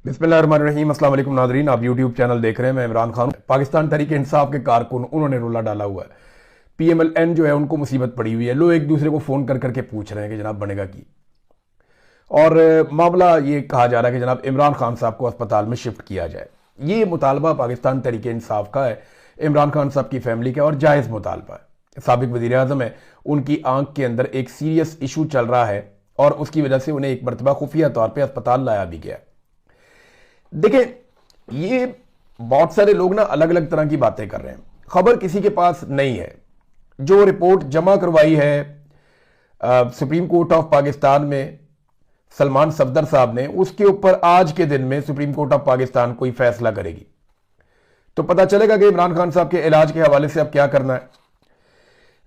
बिस्मिल्लाहिर्रहमानिर्रहीम। अस्सलाम वालेकुम नादरीन, आप यूट्यूब चैनल देख रहे हैं। मैं इमरान खान। पाकिस्तान तहरीक इंसाफ के कारकुन उन्होंने रोला डाला हुआ है। PMLN जो है उनको मुसीबत पड़ी हुई है। लोग एक दूसरे को फ़ोन कर करके पूछ रहे हैं कि जनाब बनेगा की। और मामला ये कहा जा रहा है कि जनाब इमरान खान साहब को अस्पताल में शिफ्ट किया जाए। ये मुतालबा पाकिस्तान तहरीक इंसाफ का है, इमरान खान साहब की फैमिली का, और जायज़ मुतालबा है। साबिक वज़ीर आज़म है, उनकी आंख के अंदर एक सीरियस इशू चल रहा है और उसकी वजह से उन्हें एक मरतबा खुफिया तौर पर अस्पताल लाया भी गया। देखें, ये बहुत सारे लोग ना अलग अलग तरह की बातें कर रहे हैं। खबर किसी के पास नहीं है। जो रिपोर्ट जमा करवाई है सुप्रीम कोर्ट ऑफ पाकिस्तान में सलमान सफदर साहब ने, उसके ऊपर आज के दिन में सुप्रीम कोर्ट ऑफ पाकिस्तान कोई फैसला करेगी तो पता चलेगा कि इमरान खान साहब के इलाज के हवाले से अब क्या करना है।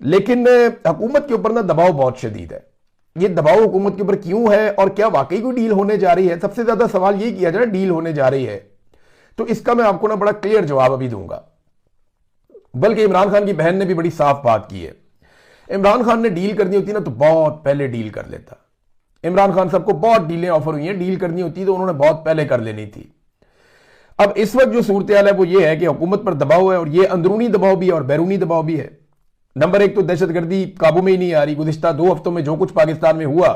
लेकिन हुकूमत के ऊपर ना दबाव बहुत शदीद है। ये दबाव हुकूमत के ऊपर क्यों है और क्या वाकई कोई डील होने जा रही है? सबसे ज्यादा सवाल ये किया जाए डील होने जा रही है, तो इसका मैं आपको ना बड़ा क्लियर जवाब अभी दूंगा। बल्कि इमरान खान की बहन ने भी बड़ी साफ बात की है। इमरान खान ने डील करनी होती ना तो बहुत पहले डील कर लेता। इमरान खान साहब को बहुत डीलें ऑफर हुई हैं, डील करनी होती तो उन्होंने बहुत पहले कर लेनी थी। अब इस वक्त जो सूरत हाल है वो ये है कि हुकूमत पर दबाव है, और ये अंदरूनी दबाव भी है और बैरूनी दबाव भी है। नंबर एक तो दहशतगर्दी काबू में ही नहीं आ रही। गुज़िश्ता 2 हफ्तों में जो कुछ पाकिस्तान में हुआ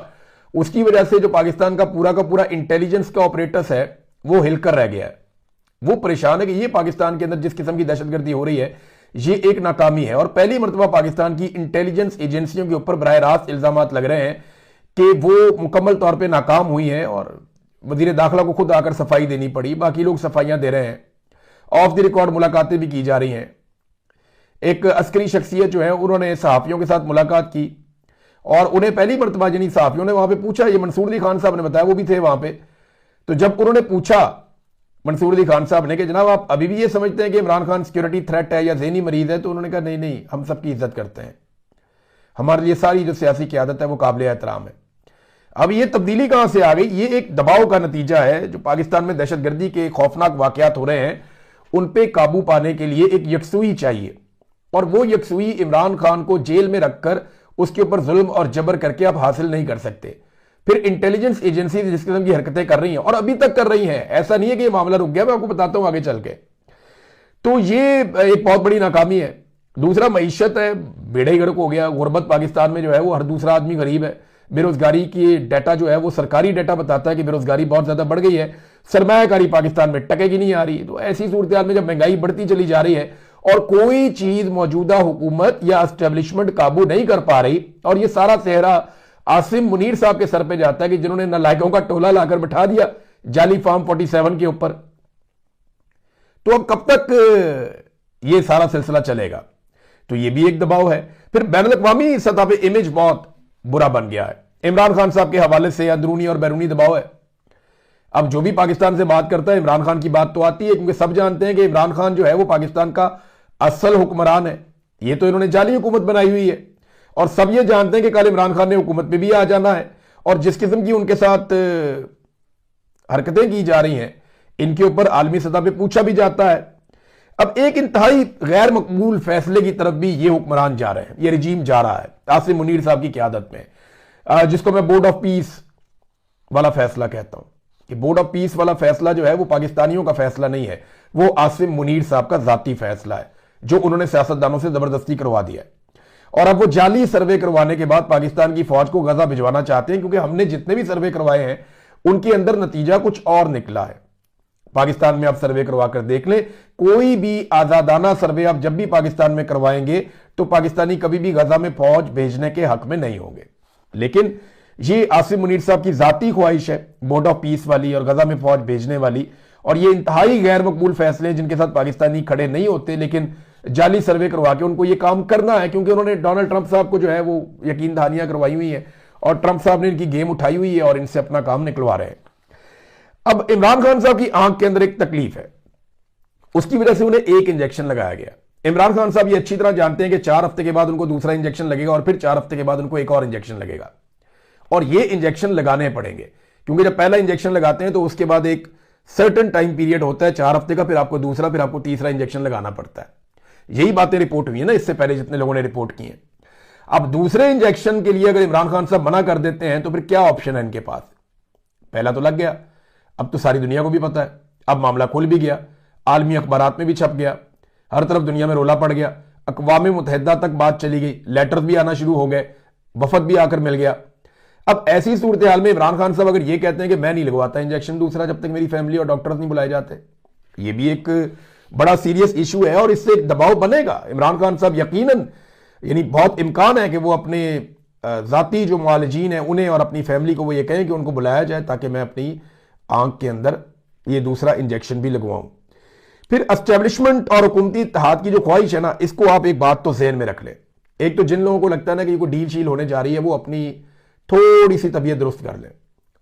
उसकी वजह से जो पाकिस्तान का पूरा इंटेलिजेंस का ऑपरेटर्स है वो हिलकर रह गया है। वो परेशान है कि ये पाकिस्तान के अंदर जिस किस्म की दहशतगर्दी हो रही है ये एक नाकामी है। और पहली मरतबा पाकिस्तान की इंटेलिजेंस एजेंसियों के ऊपर बराह रास्त इल्जामात लग रहे हैं कि वो मुकम्मल तौर पर नाकाम हुई हैं, और वजीर दाखिला को खुद आकर सफाई देनी पड़ी। बाकी लोग सफाइयां दे रहे हैं, ऑफ द रिकॉर्ड मुलाकातें भी की जा रही हैं। एक अस्करी शख्सियत जो है उन्होंने सहाफियों के साथ मुलाकात की और उन्हें पहली मरतबा जिन सहाफियों ने वहां पे पूछा, ये मंसूर अली खान साहब ने बताया, वो भी थे वहां पे। तो जब उन्होंने पूछा मंसूर अली खान साहब ने कि जनाब आप अभी भी ये समझते हैं कि इमरान खान सिक्योरिटी थ्रेट है या ज़हनी मरीज है, तो उन्होंने कहा नहीं नहीं, हम सबकी इज्जत करते हैं, हमारे लिए सारी जो सियासी क़यादत है वो काबिल एहतराम है। अब ये तब्दीली कहां से आ गई? ये एक दबाव का नतीजा है। जो पाकिस्तान में दहशतगर्दी के खौफनाक वाकयात हो रहे हैं उन पर काबू पाने के लिए एक यकसुई चाहिए, और वो यकसुई इमरान खान को जेल में रखकर उसके ऊपर जुल्म और जबर करके आप हासिल नहीं कर सकते। फिर इंटेलिजेंस एजेंसी जिस किस्म की हरकतें कर रही हैं और अभी तक कर रही हैं, ऐसा नहीं है कि ये मामला रुक गया, मैं आपको बताता हूं आगे चल के। तो ये एक बहुत बड़ी नाकामी है। दूसरा, मईशत है, बेड़ा ही गर्क हो गया। गुरबत पाकिस्तान में जो है वो हर दूसरा आदमी गरीब है। बेरोजगारी की डाटा जो है वो सरकारी डाटा बताता है कि बेरोजगारी बहुत ज्यादा बढ़ गई है। सरमायाकारी पाकिस्तान में टकेगी नहीं आ रही। तो ऐसी सूरत हाल में जब महंगाई बढ़ती चली जा रही है और कोई चीज मौजूदा हुकूमत या एस्टेब्लिशमेंट काबू नहीं कर पा रही, और ये सारा सेहरा आसिम मुनीर साहब के सर पे जाता है कि जिन्होंने नालायकों का टोला लाकर बैठा दिया जाली फार्म 47 के ऊपर, तो अब कब तक ये सारा सिलसिला चलेगा? तो ये भी एक दबाव है। फिर बैनुल अक़वामी सतह पे इमेज बहुत बुरा बन गया है। इमरान खान साहब के हवाले से अंदरूनी और बैरूनी दबाव है। अब जो भी पाकिस्तान से बात करता है इमरान खान की बात तो आती है, क्योंकि सब जानते हैं कि इमरान खान जो है वो पाकिस्तान का असल हुक्मरान है। ये तो इन्होंने जाली हुकूमत बनाई हुई है, और सब ये जानते हैं कि कल इमरान खान ने हुकूमत पे भी आ जाना है। और जिस किस्म की उनके साथ हरकतें की जा रही हैं इनके ऊपर आलमी सतह पे पूछा भी जाता है। अब एक इंतहाई गैर मकबूल फैसले की तरफ भी ये हुक्मरान जा रहे हैं, ये रजीम जा रहा है आसिम मुनीर साहब की क़यादत में, जिसको मैं बोर्ड ऑफ पीस वाला फैसला कहता हूं। कि बोर्ड ऑफ पीस वाला फैसला जो है वो पाकिस्तानियों का फैसला नहीं है, वो आसिम मुनीर साहब का जाती फैसला है जो उन्होंने सियासतदानों से जबरदस्ती करवा दिया है। और अब वो जाली सर्वे करवाने के बाद पाकिस्तान की फौज को गजा भिजवाना चाहते हैं, क्योंकि हमने जितने भी सर्वे करवाए हैं उनके अंदर नतीजा कुछ और निकला है। पाकिस्तान में आप सर्वे करवा कर देख लें, कोई भी आजादाना सर्वे आप जब भी पाकिस्तान में करवाएंगे तो पाकिस्तानी कभी भी गजा में फौज भेजने के हक में नहीं होंगे। लेकिन ये आसिम मुनीर साहब की जाती ख्वाहिश है बोर्ड ऑफ पीस वाली और गजा में फौज भेजने वाली, और ये इंतहाई गैर मकबूल फैसले हैं जिनके साथ पाकिस्तानी खड़े नहीं होते, लेकिन जाली सर्वे करवा के उनको ये काम करना है, क्योंकि उन्होंने डोनाल्ड ट्रंप साहब को जो है वो यकीन दहानियां करवाई हुई है और ट्रंप साहब ने इनकी गेम उठाई हुई है और इनसे अपना काम निकलवा रहे हैं। अब इमरान खान साहब की आंख के अंदर एक तकलीफ है, उसकी वजह से उन्हें एक इंजेक्शन लगाया गया। इमरान खान साहब ये अच्छी तरह जानते हैं कि 4 हफ्ते के बाद उनको दूसरा इंजेक्शन लगेगा और फिर 4 हफ्ते के बाद उनको एक और इंजेक्शन लगेगा, और ये इंजेक्शन लगाने पड़ेंगे, क्योंकि जब पहला इंजेक्शन लगाते हैं तो उसके बाद एक सर्टेन टाइम पीरियड होता है 4 हफ्ते का, फिर आपको दूसरा, फिर आपको तीसरा इंजेक्शन लगाना पड़ता है। यही बातें रिपोर्ट हुई है ना इससे पहले जितने लोगों ने रिपोर्ट की है। अब दूसरे इंजेक्शन के लिए अगर इमरान खान साहब मना कर देते हैं तो फिर क्या ऑप्शन है इनके पास? पहला तो लग गया, अब तो सारी दुनिया को भी पता है, अब मामला खुल भी गया, आलमी अखबारात में भी छप गया, हर तरफ दुनिया में रोला पड़ गया, अक़वाम मुत्तहिदा तक बात चली गई, लेटर्स भी आना शुरू हो गए, वफद भी आकर मिल गया। अब ऐसी सूरत हाल में इमरान खान साहब अगर ये कहते हैं कि मैं नहीं लगवाता इंजेक्शन दूसरा जब तक मेरी फैमिली और डॉक्टर्स नहीं बुलाए जाते, ये भी एक बड़ा सीरियस इशू है और इससे एक दबाव बनेगा। इमरान खान साहब यकीनन, यानी बहुत इम्कान है कि वो अपने ज़ाती जो मुआलिजीन हैं उन्हें और अपनी फैमिली को वो ये कहें कि उनको बुलाया जाए ताकि मैं अपनी आंख के अंदर ये दूसरा इंजेक्शन भी लगवाऊं। फिर एस्टेब्लिशमेंट और हुकूमती इत्तेहाद की जो ख्वाहिश है ना, इसको आप एक बात तो ज़हन में रख लें। एक तो जिन लोगों को लगता है ना कि कोई डील शील होने जा रही है, वो अपनी थोड़ी सी तबीयत दुरुस्त कर लें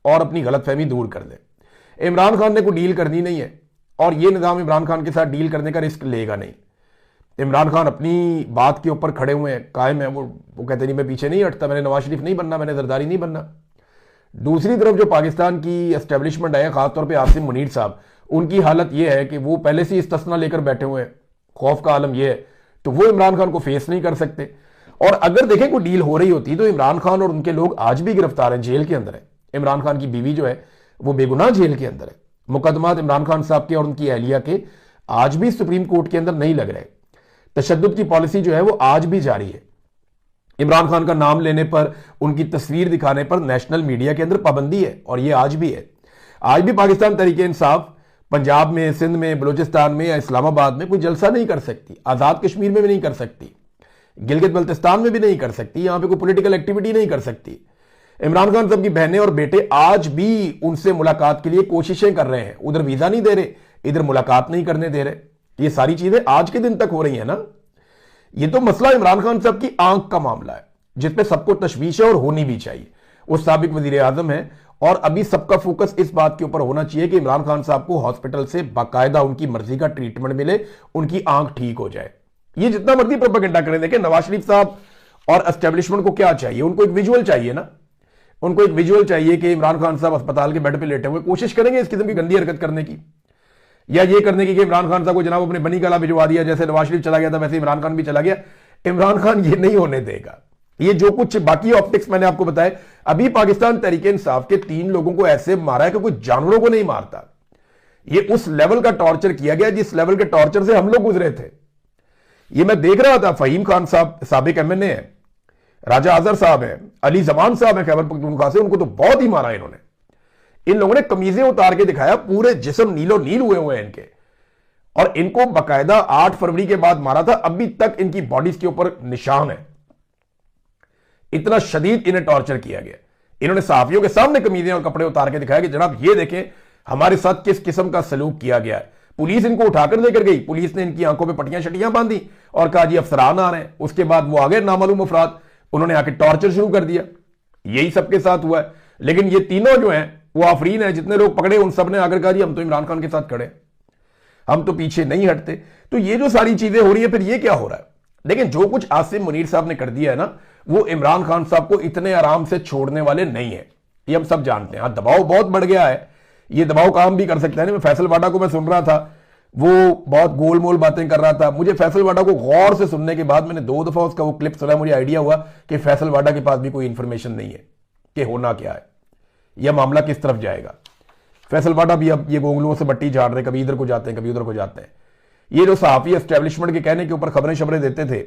और अपनी गलतफहमी दूर कर लें। इमरान खान ने कोई डील करनी नहीं है और ये निज़ाम इमरान खान के साथ डील करने का रिस्क लेगा नहीं। इमरान खान अपनी बात के ऊपर खड़े हुए हैं, कायम है। वो कहते नहीं मैं पीछे नहीं हटता, मैंने नवाज शरीफ नहीं बनना, मैंने जरदारी नहीं बनना। दूसरी तरफ जो पाकिस्तान की एस्टेब्लिशमेंट है, खासतौर पर आसिम मुनीर साहब, उनकी हालत यह है कि वो पहले से इस्तिस्ना लेकर बैठे हुए हैं, खौफ का आलम यह है, तो वो इमरान खान को फेस नहीं कर सकते। और अगर देखें कोई डील हो रही होती तो इमरान खान और उनके लोग आज भी गिरफ्तार हैं, जेल के अंदर है। इमरान खान की बीवी जो है वो बेगुनाह जेल के अंदर है। मुकदमात इमरान खान साहब के और उनकी अहलिया के आज भी सुप्रीम कोर्ट के अंदर नहीं लग रहे। तशद्दुद की पॉलिसी जो है वो आज भी जारी है। इमरान खान का नाम लेने पर, उनकी तस्वीर दिखाने पर नेशनल मीडिया के अंदर पाबंदी है और ये आज भी है। आज भी पाकिस्तान तहरीके इंसाफ पंजाब में, सिंध में, बलूचिस्तान में या इस्लामाबाद में कोई जलसा नहीं कर सकती, आज़ाद कश्मीर में भी नहीं कर सकती, गिलगित बल्तिस्तान में भी नहीं कर सकती, यहां पे कोई पॉलिटिकल एक्टिविटी नहीं कर सकती। इमरान खान साहब की बहनें और बेटे आज भी उनसे मुलाकात के लिए कोशिशें कर रहे हैं, उधर वीजा नहीं दे रहे, इधर मुलाकात नहीं करने दे रहे। ये सारी चीजें आज के दिन तक हो रही है ना। ये तो मसला इमरान खान साहब की आंख का मामला है जिसपे सबको तशवीश है और होनी भी चाहिए। वो साबिक वजीर आजम है और अभी सबका फोकस इस बात के ऊपर होना चाहिए कि इमरान खान साहब को हॉस्पिटल से बाकायदा उनकी मर्जी का ट्रीटमेंट मिले, उनकी आंख ठीक हो जाए। ये जितना मर्जी प्रोपेगेंडा करें, देखें नवाज शरीफ साहब और एस्टेब्लिशमेंट को क्या चाहिए, उनको एक विजुअल चाहिए ना, उनको एक विजुअल चाहिए कि इमरान खान साहब अस्पताल के बेड पे लेटे हुए कोशिश करेंगे इस किस्म की गंदी हरकत करने की, या ये करने की कि इमरान खान साहब को जनाब अपने बनी कला भिजवा दिया, जैसे नवाज शरीफ चला गया था वैसे इमरान खान भी चला गया। इमरान खान ये नहीं होने देगा। ये जो कुछ बाकी ऑप्टिक्स मैंने आपको बताए, अभी पाकिस्तान तहरीके इंसाफ के 3 लोगों को ऐसे मारा है कि कोई जानवरों को नहीं मारता। ये उस लेवल का टॉर्चर किया गया जिस लेवल के टॉर्चर से हम लोग गुजरे थे। ये मैं देख रहा था, फहीम खान साहब साबिक एमएनए है, राजा आजर साहब है, अली जमान साहब है खैबर पख्तूनख्वा से, उनको तो बहुत ही मारा इन्होंने। इन लोगों ने कमीजें उतार के दिखाया, पूरे जिस्म नीलो नील हुए हुए हैं इनके, और इनको बकायदा 8 फरवरी के बाद मारा था, अभी तक इनकी बॉडीज के ऊपर निशान है। इतना शदीद इन्हें टॉर्चर किया गया। इन्होंने सहाफियों के सामने कमीजें और कपड़े उतार के दिखाया कि जनाब ये देखें हमारे साथ किस किस्म का सलूक किया गया है। पुलिस इनको उठाकर लेकर गई, पुलिस ने इनकी आंखों पे पट्टियां शटियां बांधी और कहा जी अफसरान आ रहे हैं। उसके बाद वो आ गए नामालूम अफराद, उन्होंने आके टॉर्चर शुरू कर दिया। यही सबके साथ हुआ है। लेकिन ये तीनों जो हैं वो आफरीन है, जितने लोग पकड़े उन सब ने आकर कहा जी हम तो इमरान खान के साथ खड़े, हम तो पीछे नहीं हटते। तो ये जो सारी चीजें हो रही है, फिर ये क्या हो रहा है। लेकिन जो कुछ आसिम मुनीर साहब ने कर दिया है ना, वो इमरान खान साहब को इतने आराम से छोड़ने वाले नहीं है, ये हम सब जानते हैं। दबाव बहुत बढ़ गया है, ये दबाव काम भी कर सकता है ना। फैसल वाडा को मैं सुन रहा था, वो बहुत गोलमोल बातें कर रहा था। मुझे फैसल वाडा को गौर से सुनने के बाद मैंने 2 दफा उसका वो क्लिप सुना, मुझे आइडिया हुआ कि फैसल वाडा के पास भी कोई इंफॉर्मेशन नहीं है कि होना क्या है, यह मामला किस तरफ जाएगा। फैसल वाडा भी अब ये गोंगलुओं से बट्टी झाड़ रहे, कभी इधर को जाते हैं कभी उधर को जाते हैं। ये जो सहाफी एस्टेब्लिशमेंट के कहने के ऊपर खबरें शबरें देते थे,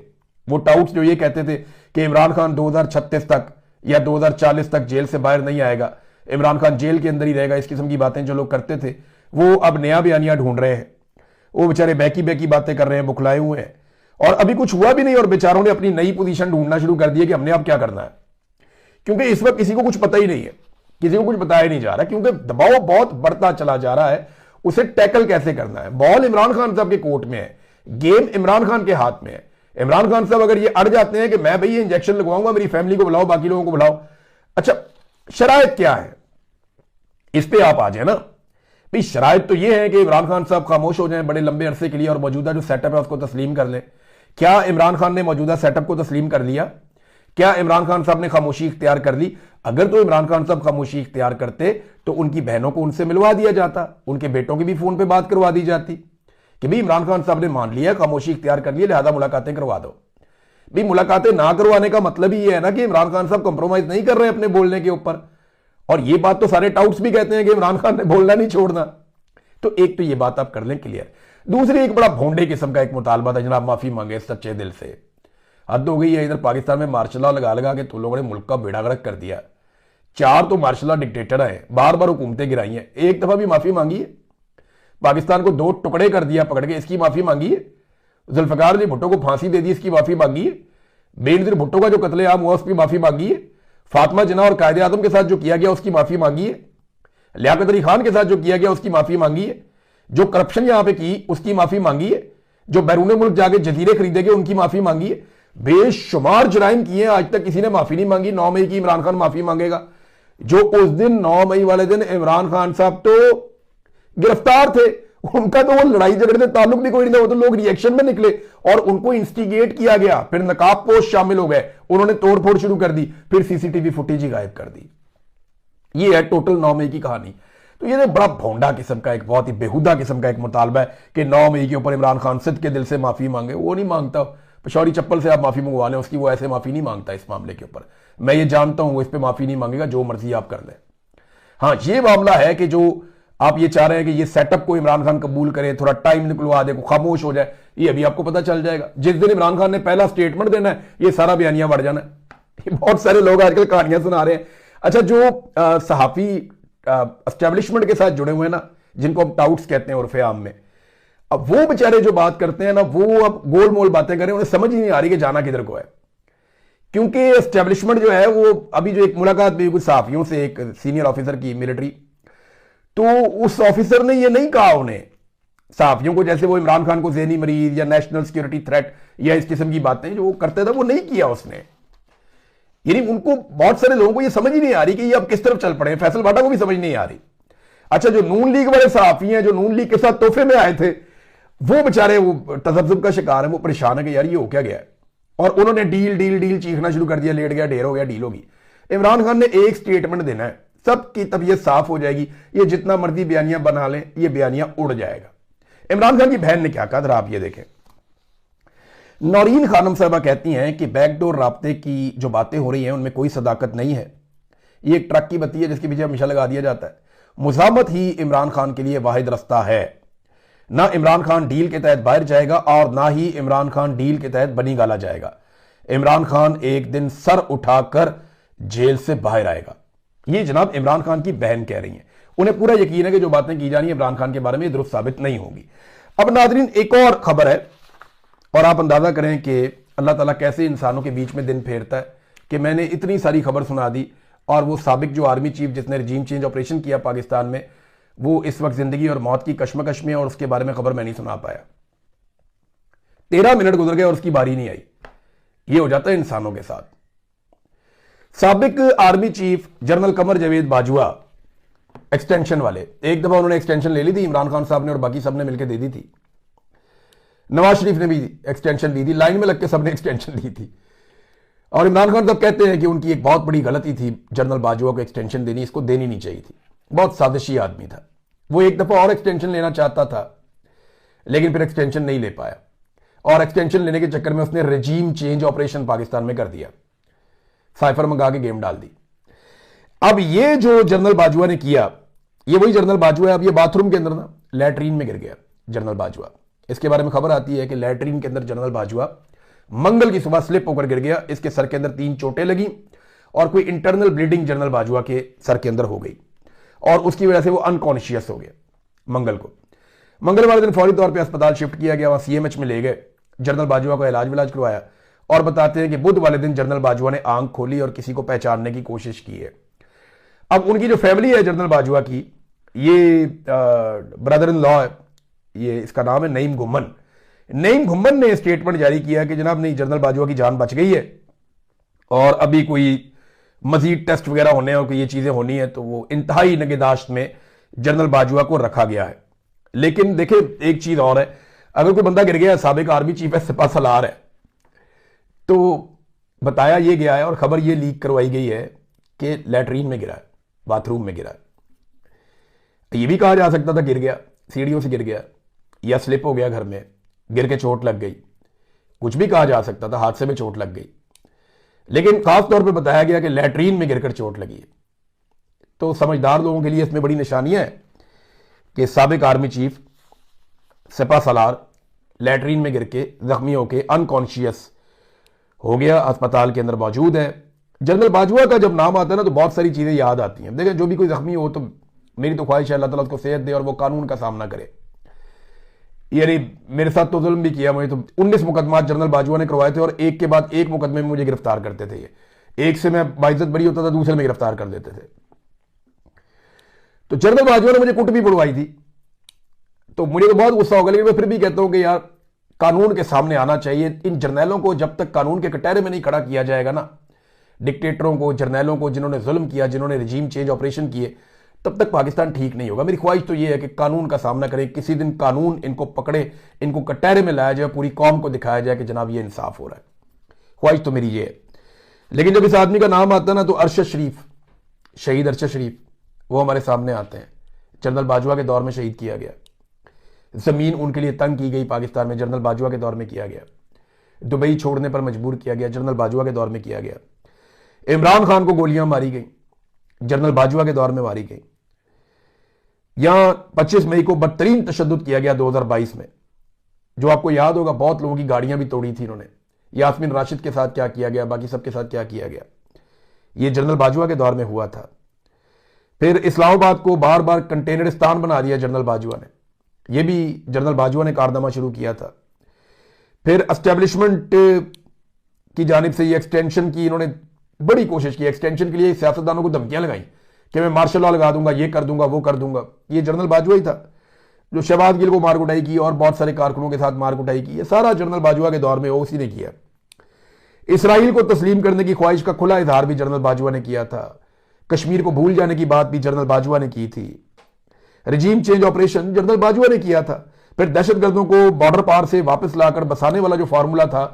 वो टाउट्स जो ये कहते थे कि इमरान खान 2036 तक या 2040 तक जेल से बाहर नहीं आएगा, इमरान खान जेल के अंदर ही रहेगा, इस किस्म की बातें जो लोग करते थे, वो अब नया बयानिया ढूंढ रहे हैं। वो बेचारे बैकी बैकी बातें कर रहे हैं, बुखलाए हुए हैं, और अभी कुछ हुआ भी नहीं और बेचारों ने अपनी नई पोजीशन ढूंढना शुरू कर दिया कि हमने अब क्या करना है। क्योंकि इस वक्त किसी को कुछ पता ही नहीं है, किसी को कुछ बताया नहीं जा रहा, क्योंकि दबाव बहुत बढ़ता चला जा रहा है। उसे टैकल कैसे करना है, बॉल इमरान खान साहब के कोर्ट में है, गेम इमरान खान के हाथ में है। इमरान खान साहब अगर ये अड़ जाते हैं कि मैं भाई ये इंजेक्शन लगवाऊंगा, मेरी फैमिली को बुलाओ, बाकी लोगों को बुलाओ, अच्छा शरायत क्या है, इस पे आप आ जाए ना भाई। शरायत तो ये है कि इमरान खान साहब खामोश हो जाएं बड़े लंबे अरसे के लिए और मौजूदा जो सेटअप है उसको तस्लीम कर लें। क्या इमरान खान ने मौजूदा सेटअप को तस्लीम कर लिया? क्या इमरान खान साहब ने खामोशी इख्तियार कर ली? अगर तो इमरान खान साहब खामोशी इख्तियार करते तो उनकी बहनों को उनसे मिलवा दिया जाता, उनके बेटों की भी फोन पे बात करवा दी जाती कि भाई इमरान खान साहब ने मान लिया, खामोशी इख्तियार कर लिया, लिहाजा मुलाकातें करवा दो। भाई मुलाकातें ना करवाने का मतलब ही ये है ना कि इमरान खान साहब कंप्रोमाइज नहीं कर रहे अपने बोलने के ऊपर, और ये बात तो सारे टाउट्स भी कहते हैं कि इमरान खान ने बोलना नहीं छोड़ना। तो एक तो ये बात आप कर लें क्लियर। दूसरी, एक बड़ा भोंडे किस्म का एक मुतालबा था, जनाब माफी मांगे सच्चे दिल से। हद हो गई है, इधर पाकिस्तान में मार्शल लॉ लगा लगा के तो लोगों ने मुल्क का बेड़ा गर्क कर दिया। 4 तो मार्शल लॉ डिक्टेटर हैं, बार बार हुकूमतें गिराई हैं, एक दफा भी माफी मांगी है? पाकिस्तान को 2 टुकड़े कर दिया पकड़ के, इसकी माफी मांगी है? जुल्फिकार अली भुट्टो को फांसी दे दी, इसकी माफी मांगी है? बेनजीर भुट्टो का जो कत्लेआम हुआ उसकी माफी मांगी है? फातिमा जिन्ना और कायदे आजम के साथ जो किया गया उसकी माफी मांगी है? लियाकत अली खान के साथ जो किया गया उसकी माफी मांगी है? जो करप्शन यहां पे की उसकी माफी मांगी है? जो बैरून मुल्क जाके जजीरे खरीदे गए उनकी माफी मांगी है? बेशुमार जराइम किए, आज तक किसी ने माफी नहीं मांगी। 9 मई की इमरान खान माफी मांगेगा? जो उस दिन 9 मई वाले दिन इमरान खान साहब तो गिरफ्तार थे, उनका तो वो लड़ाई झगड़े से ताल्लुक भी कोई नहीं था, वो तो लोग रिएक्शन में निकले और उनको इंस्टिगेट किया गया, फिर नकाब पोस्ट शामिल हो गए, उन्होंने तोड़फोड़ शुरू कर दी, फिर सीसीटीवी फुटेज ही गायब कर दी। ये है टोटल 9 मई की कहानी। तो ये बड़ा भोंडा किस्म का, एक बहुत ही बेहुदा किस्म का एक मुतालबा है कि 9 मई के ऊपर इमरान खान सिद्ध के दिल से माफी मांगे। वो नहीं मांगता, पिशौरी चप्पल से आप माफी मंगवा लें उसकी, वो ऐसे माफी नहीं मांगता इस मामले के ऊपर। मैं ये जानता हूं वो इस पर माफी नहीं मांगेगा, जो मर्जी आप कर लें। हाँ, ये मामला है कि जो आप ये चाह रहे हैं कि ये सेटअप को इमरान खान कबूल करे, थोड़ा टाइम निकलवा दे, खामोश हो जाए, ये अभी आपको पता चल जाएगा। जिस दिन इमरान खान ने पहला स्टेटमेंट देना है, ये सारा बयानिया बढ़ जाना है। बहुत सारे लोग आजकल कहानियां सुना रहे हैं। अच्छा, जो सहाफी एस्टेब्लिशमेंट के साथ जुड़े हुए हैं ना, जिनको हम टाउट्स कहते हैं उर्फे आम में, अब वो बेचारे जो बात करते हैं ना, वो अब गोल मोल बातें करें, उन्हें समझ ही नहीं आ रही कि जाना किधर को है। क्योंकि एस्टेब्लिशमेंट जो है वो, अभी जो एक मुलाकात भी कुछ सहाफियों से, एक सीनियर ऑफिसर की मिलिट्री, तो उस ऑफिसर ने ये नहीं कहा उन्हें सहाफियों को, जैसे वो इमरान खान को ज़हनी मरीज या नेशनल सिक्योरिटी थ्रेट या इस किस्म की बातें जो वो करते थे, वो नहीं किया उसने। यानी उनको, बहुत सारे लोगों को ये समझ ही नहीं आ रही कि ये अब किस तरफ चल पड़े। फैसल भाटा को भी समझ नहीं आ रही। अच्छा, जो नून लीग वाले सहाफी हैं, जो नून लीग के साथ तोहफे में आए थे, वो बेचारे वो तजब्जुब का शिकार है, वो परेशान है कि यार ये हो क्या गया है। और उन्होंने डील डील डील चीखना शुरू कर दिया, लेट गया, ढेर हो गया, डील होगी। इमरान खान ने एक स्टेटमेंट देना है, सबकी तबीयत साफ हो जाएगी। ये जितना मर्जी बयानियां बना लें, ये बयानियां उड़ जाएगा। इमरान खान की बहन ने क्या कहा था, आप ये देखें। नौरीन खानम साहबा कहती हैं कि बैकडोर राब्ते की जो बातें हो रही हैं उनमें कोई सदाकत नहीं है। ये एक ट्रक की बत्ती है जिसके पीछे हमेशा लगा दिया जाता है। मुजामत ही इमरान खान के लिए वाहिद रास्ता है। ना इमरान खान डील के तहत बाहर जाएगा और ना ही इमरान खान डील के तहत बनी गाला जाएगा। इमरान खान एक दिन सर उठाकर जेल से बाहर आएगा। ये जनाब इमरान खान की बहन कह रही हैं। उन्हें पूरा यकीन है कि जो बातें की जा रही है इमरान खान के बारे में दुरुस्त साबित नहीं होगी। अब नाजरीन, एक और खबर है और आप अंदाजा करें कि अल्लाह ताला कैसे इंसानों के बीच में दिन फेरता है कि मैंने इतनी सारी खबर सुना दी और वो साबिक जो आर्मी चीफ जिसने रजीम चेंज ऑपरेशन किया पाकिस्तान में, वो इस वक्त जिंदगी और मौत की कश्मकश में, और उसके बारे में खबर मैं नहीं सुना पाया। 13 मिनट गुजर गए और उसकी बारी नहीं आई। ये हो जाता है इंसानों के साथ। साबिक army chief general Qamar Javed Bajwa, extension वाले, एक दफा उन्होंने एक्सटेंशन ले ली थी, इमरान खान साहब ने और बाकी सबने मिलकर दे दी थी। नवाज शरीफ ने भी एक्सटेंशन दी थी, लाइन में लग के सबने एक्सटेंशन दी थी। और इमरान खान साहब कहते हैं कि उनकी एक बहुत बड़ी गलती थी जनरल बाजवा को एक्सटेंशन देनी, इसको देनी नहीं चाहिए थी। बहुत साजिशी आदमी था वो। एक दफा और एक्सटेंशन लेना चाहता था लेकिन फिर एक्सटेंशन नहीं ले पाया, और एक्सटेंशन लेने के चक्कर में उसने रजीम चेंज ऑपरेशन पाकिस्तान में कर दिया, साइफर मंगा के गेम डाल दी। अब ये जो जनरल बाजवा ने किया, ये वही जनरल बाजवा है। अब ये बाथरूम के अंदर ना लैट्रीन में गिर गया जनरल बाजवा। इसके बारे में खबर आती है कि लैट्रीन के अंदर जनरल बाजवा मंगल की सुबह स्लिप होकर गिर गया। इसके सर के अंदर 3 चोटें लगी और कोई इंटरनल ब्लीडिंग जनरल बाजवा के सर के अंदर हो गई और उसकी वजह से वो अनकॉन्शियस हो गया। मंगल को, मंगल वाले दिन फौरी तौर पे अस्पताल शिफ्ट किया गया, वहां सीएमएच में ले गए, जनरल बाजवा का इलाज विलाज करवाया। और बताते हैं कि बुध वाले दिन जनरल बाजवा ने आंख खोली और किसी को पहचानने की कोशिश की है। अब उनकी जो फैमिली है जनरल बाजवा की, ये ब्रदर इन लॉ है, ये इसका नाम है नईम घुम्मन। नईम घुम्मन ने स्टेटमेंट जारी किया कि जनाब नहीं, जनरल बाजवा की जान बच गई है और अभी कोई मजीद टेस्ट वगैरह होने और ये चीजें होनी है, तो वो इंतहाई निगहदाश्त में जनरल बाजवा को रखा गया है। लेकिन देखिए एक चीज और है, अगर कोई बंदा गिर गया, साबिक आर्मी चीफ है, सिपा सलार है, तो बताया ये गया है और खबर ये लीक करवाई गई है कि लैट्रीन में गिरा है, बाथरूम में गिरा है। ये भी कहा जा सकता था गिर गया, सीढ़ियों से गिर गया या स्लिप हो गया, घर में गिर के चोट लग गई, कुछ भी कहा जा सकता था, हादसे में चोट लग गई। लेकिन खास तौर पे बताया गया कि लैट्रीन में गिरकर चोट लगी है। तो समझदार लोगों के लिए इसमें बड़ी निशानियां हैं कि साबिक आर्मी चीफ सिपा सलार लैटरीन में गिर के जख्मी होके अनकॉन्शियस हो गया, अस्पताल के अंदर मौजूद है। जनरल बाजवा का जब नाम आता है ना तो बहुत सारी चीजें याद आती हैं। देखें, जो भी कोई जख्मी हो तो मेरी तो ख्वाहिश है अल्लाह ताला उसको सेहत दे और वो कानून का सामना करे। यानी मेरे साथ तो जुल्म भी किया, मुझे तो 19 मुकदमा जनरल बाजवा ने करवाए थे और एक के बाद एक मुकदमे में मुझे गिरफ्तार करते थे। ये एक से मैं बाइज्जत बरी होता था, दूसरे में गिरफ्तार कर देते थे। तो जनरल बाजवा ने मुझे कुट भी पड़वाई थी, तो मुझे तो बहुत गुस्सा होगा, लेकिन मैं फिर भी कहता हूं कि यार कानून के सामने आना चाहिए। इन जर्नैलों को जब तक कानून के कटहरे में नहीं खड़ा किया जाएगा ना, डिक्टेटरों को, जर्नैलों को, जिन्होंने जुल्म किया, जिन्होंने रजीम चेंज ऑपरेशन किए, तब तक पाकिस्तान ठीक नहीं होगा। मेरी ख्वाहिश तो यह है कि कानून का सामना करें, किसी दिन कानून इनको पकड़े, इनको कटहरे में लाया जाए, पूरी कौम को दिखाया जाए कि जनाब ये इंसाफ हो रहा है। ख्वाहिश तो मेरी ये है। लेकिन जब इस आदमी का नाम आता है ना तो अरशद शरीफ, शहीद अरशद शरीफ, वो हमारे सामने आते हैं। जनरल बाजवा के दौर में शहीद किया गया, जमीन उनके लिए तंग की गई पाकिस्तान में, जनरल बाजवा के दौर में किया गया। दुबई छोड़ने पर मजबूर किया गया, जनरल बाजवा के दौर में किया गया। इमरान खान को गोलियां मारी गई, जनरल बाजवा के दौर में मारी गई। यहां 25 मई को बदतरीन तशद्दुद किया गया 2022 में, जो आपको याद होगा, बहुत लोगों की गाड़ियां भी तोड़ी थी इन्होंने। यास्मीन राशिद के साथ क्या किया गया, बाकी सबके साथ क्या किया गया, यह जनरल बाजवा के दौर में हुआ था। फिर इस्लामाबाद को बार बार कंटेनरिस्तान बना दिया जनरल बाजवा ने, यह भी जनरल बाजवा ने कारनामा शुरू किया था। फिर एस्टेब्लिशमेंट की जानिब से ये एक्सटेंशन की इन्होंने बड़ी कोशिश की, एक्सटेंशन के लिए सियासतदानों को धमकियां लगाई कि मैं मार्शल लॉ लगा दूंगा, ये कर दूंगा, वो कर दूंगा। ये जनरल बाजवा ही था जो शहबाज गिल को मार कुटाई की और बहुत सारे कारकुनों के साथ मार कुटाई की। ये सारा जनरल बाजवा के दौर में उसी ने किया। इसराइल को तस्लीम करने की ख्वाहिश का खुला इजहार भी जनरल बाजवा ने किया था। कश्मीर को भूल जाने की बात भी जनरल बाजवा ने की थी। रजीम चेंज ऑपरेशन जनरल बाजवा ने किया था। फिर दहशतगर्दों को बॉर्डर पार से वापस लाकर बसाने वाला जो फार्मूला था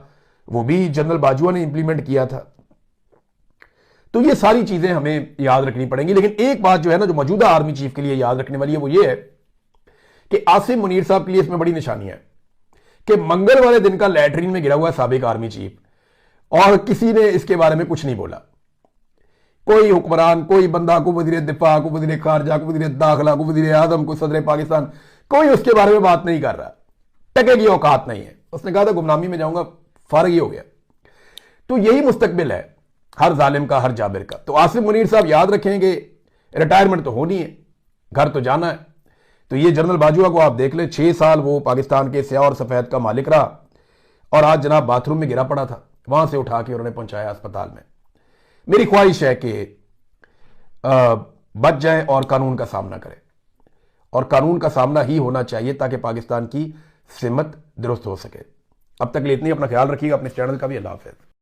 वो भी जनरल बाजवा ने इंप्लीमेंट किया था। तो ये सारी चीजें हमें याद रखनी पड़ेंगी। लेकिन एक बात जो है ना, जो मौजूदा आर्मी चीफ के लिए याद रखने वाली है, वो ये है कि आसिम मुनीर साहब के लिए इसमें बड़ी निशानी है कि मंगल वाले दिन का लैटरीन में गिरा हुआ है साबिक आर्मी चीफ, और किसी ने इसके बारे में कुछ नहीं बोला। कोई हुक्मरान, कोई बंदा, को वजीर दिफा, को वजीर खारजा, को वजीर दाखिला, को वजीर आजम, को सदर पाकिस्तान, कोई उसके बारे में बात नहीं कर रहा। टके की औकात नहीं है। उसने कहा था गुमनामी में जाऊंगा, फारग ही हो गया। तो यही मुस्तकबिल है हर जालिम का, हर जाबिर का। तो आसिम मुनीर साहब याद रखेंगे, रिटायरमेंट तो होनी है, घर तो जाना है। तो ये जनरल बाजवा को आप देख ले, 6 साल वो पाकिस्तान के स्याह और सफेद का मालिक रहा, और आज जनाब बाथरूम में गिरा पड़ा था, वहां से उठा के उन्होंने पहुंचाया अस्पताल में। मेरी ख्वाहिश है कि बच जाए और कानून का सामना करें, और कानून का सामना ही होना चाहिए ताकि पाकिस्तान की सिमत दुरुस्त हो सके। अब तक के लिए इतनी, अपना ख्याल रखिएगा, अपने चैनल का भी। अल्लाह हाफ़िज़।